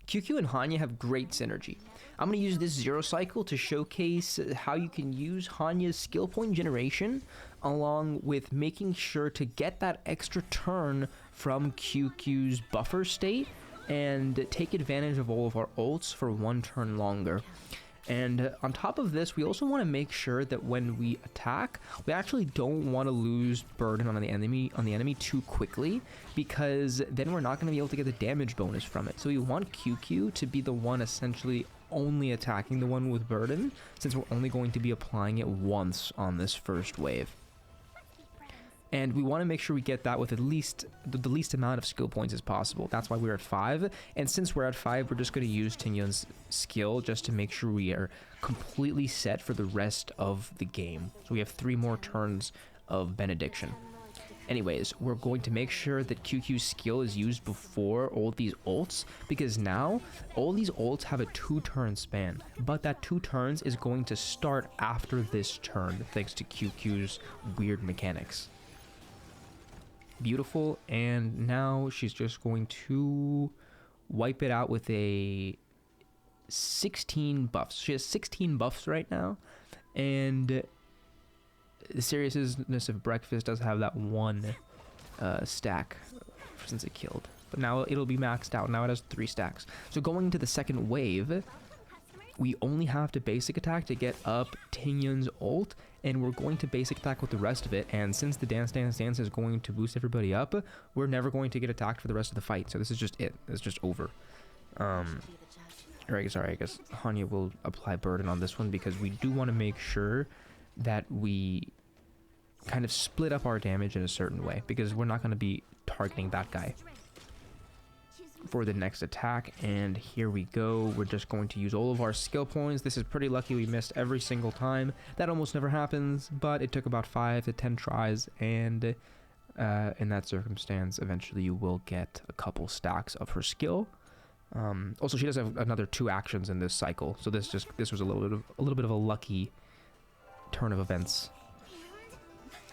Qingque and Hanya have great synergy. I'm going to use this zero cycle to showcase how you can use Hanya's skill point generation along with making sure to get that extra turn from Qingque's buffer state and take advantage of all of our ults for 1 turn longer. And on top of this, we also want to make sure that when we attack, we actually don't want to lose burden on the enemy too quickly, because then we're not going to be able to get the damage bonus from it. So we want Qingque to be the one essentially only attacking the one with burden, since we're only going to be applying it once on this first wave. And we want to make sure we get that with at least the least amount of skill points as possible. That's why we're at 5. And since we're at 5, we're just going to use Tingyan's skill just to make sure we are completely set for the rest of the game. So we have 3 more turns of Benediction. Anyways, we're going to make sure that Qingque's skill is used before all these ults, because now all these ults have a 2-turn span, but that 2 turns is going to start after this turn thanks to Qingque's weird mechanics. Beautiful. And now she's just going to wipe it out with a 16 buffs. She has 16 buffs right now, and the seriousness of breakfast does have that 1 stack since it killed, but now it'll be maxed out. Now it has 3 stacks. So going into the second wave, we only have to basic attack to get up Tingyan's ult, and we're going to basic attack with the rest of it. And since the dance is going to boost everybody up, we're never going to get attacked for the rest of the fight. So this is just it. It's just over. Sorry, I guess Hanya will apply burden on this one, because we do want to make sure that we kind of split up our damage in a certain way, because we're not going to be targeting that guy for the next attack. And here we go. We're just going to use all of our skill points. This is pretty lucky. We missed every single time. That almost never happens, but it took about 5 to 10 tries, and in that circumstance, eventually you will get a couple stacks of her skill. Also, she does have another 2 actions in this cycle, so this was a little bit of a lucky turn of events.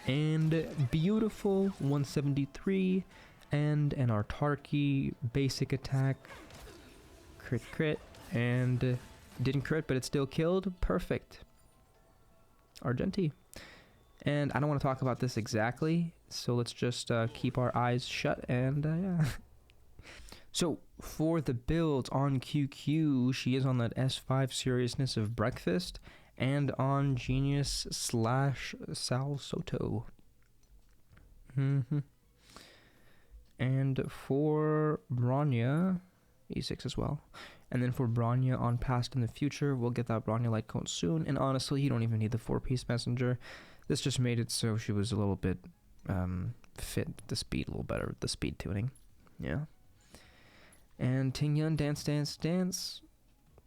And beautiful 173. And an Autarky basic attack, crit, and didn't crit, but it still killed. Perfect. Argenti. And I don't want to talk about this exactly, so let's just keep our eyes shut, and yeah. So for the builds on Qingque, she is on that S5 seriousness of breakfast, and on Genius / Sal Soto. And for Bronya, E6 as well. And then for Bronya on Past in the Future, we'll get that Bronya lightcone soon. And honestly, you don't even need the 4-piece messenger. This just made it so she was a little bit fit the speed a little better with the speed tuning. Yeah. And Tingyan, dance.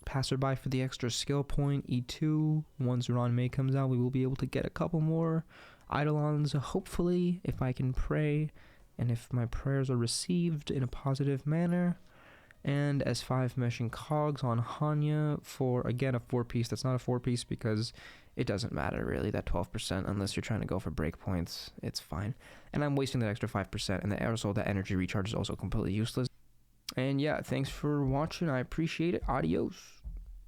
Passerby for the extra skill point, E2. Once Ron May comes out, we will be able to get a couple more Eidolons, hopefully, if I can pray. And if my prayers are received in a positive manner. And S5 meshing cogs on Hanya for, again, a 4-piece. That's not a 4-piece because it doesn't matter, really, that 12%, unless you're trying to go for breakpoints. It's fine. And I'm wasting that extra 5%, and also that energy recharge is also completely useless. And yeah, thanks for watching. I appreciate it. Adios.